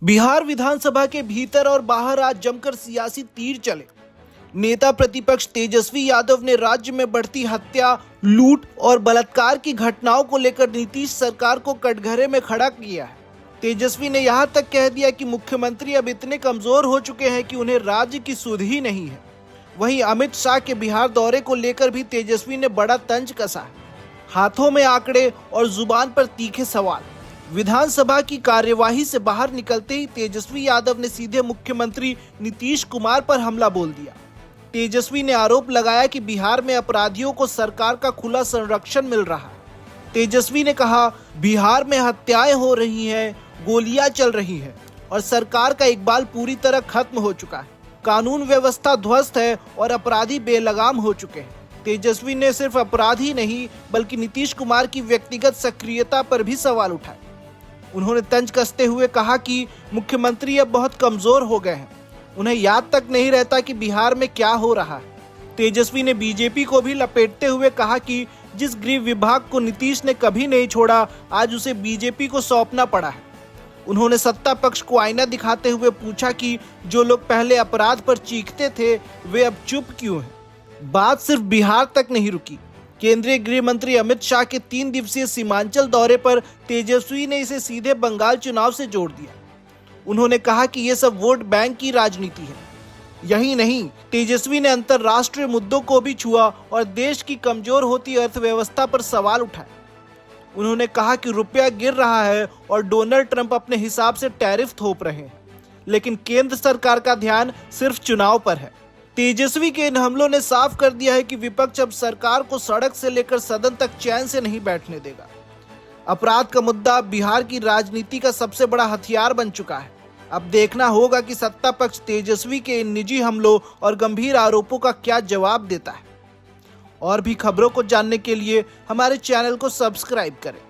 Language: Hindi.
बिहार विधानसभा के भीतर और बाहर आज जमकर सियासी तीर चले। नेता प्रतिपक्ष तेजस्वी यादव ने राज्य में बढ़ती हत्या, लूट और बलात्कार की घटनाओं को लेकर नीतीश सरकार को कटघरे में खड़ा किया है। तेजस्वी ने यहां तक कह दिया कि मुख्यमंत्री अब इतने कमजोर हो चुके हैं कि उन्हें राज्य की सुध ही नहीं है। वहीं अमित शाह के बिहार दौरे को लेकर भी तेजस्वी ने बड़ा तंज कसा है। हाथों में आंकड़े और जुबान पर तीखे सवाल। विधानसभा की कार्यवाही से बाहर निकलते ही तेजस्वी यादव ने सीधे मुख्यमंत्री नीतीश कुमार पर हमला बोल दिया। तेजस्वी ने आरोप लगाया कि बिहार में अपराधियों को सरकार का खुला संरक्षण मिल रहा है। तेजस्वी ने कहा, बिहार में हत्याएं हो रही हैं, गोलियां चल रही हैं और सरकार का इकबाल पूरी तरह खत्म हो चुका है। कानून व्यवस्था ध्वस्त है और अपराधी बेलगाम हो चुके हैं। तेजस्वी ने सिर्फ अपराधी नहीं बल्कि नीतीश कुमार की व्यक्तिगत सक्रियता पर भी सवाल उठाए। उन्होंने तंज कसते हुए कहा कि मुख्यमंत्री अब बहुत कमजोर हो गए हैं, उन्हें याद तक नहीं रहता कि बिहार में क्या हो रहा है। तेजस्वी ने बीजेपी को भी लपेटते हुए कहा कि जिस गृह विभाग को नीतीश ने कभी नहीं छोड़ा, आज उसे बीजेपी को सौंपना पड़ा है। उन्होंने सत्ता पक्ष को आईना दिखाते हुए पूछा कि जो लोग पहले अपराध पर चीखते थे वे अब चुप क्यों हैं। बात सिर्फ बिहार तक नहीं रुकी। केंद्रीय गृह मंत्री अमित शाह के 3 दिवसीय सीमांचल दौरे पर तेजस्वी ने इसे सीधे बंगाल चुनाव से जोड़ दिया। उन्होंने कहा कि यह सब वोट बैंक की राजनीति है। यही नहीं, तेजस्वी ने अंतर्राष्ट्रीय मुद्दों को भी छुआ और देश की कमजोर होती अर्थव्यवस्था पर सवाल उठाए। उन्होंने कहा कि रुपया गिर रहा है और डोनाल्ड ट्रंप अपने हिसाब से टैरिफ थोप रहे हैं, लेकिन केंद्र सरकार का ध्यान सिर्फ चुनाव पर है। तेजस्वी के इन हमलों ने साफ कर दिया है कि विपक्ष अब सरकार को सड़क से लेकर सदन तक चैन से नहीं बैठने देगा। अपराध का मुद्दा बिहार की राजनीति का सबसे बड़ा हथियार बन चुका है। अब देखना होगा कि सत्ता पक्ष तेजस्वी के इन निजी हमलों और गंभीर आरोपों का क्या जवाब देता है। और भी खबरों को जानने के लिए हमारे चैनल को सब्सक्राइब करें।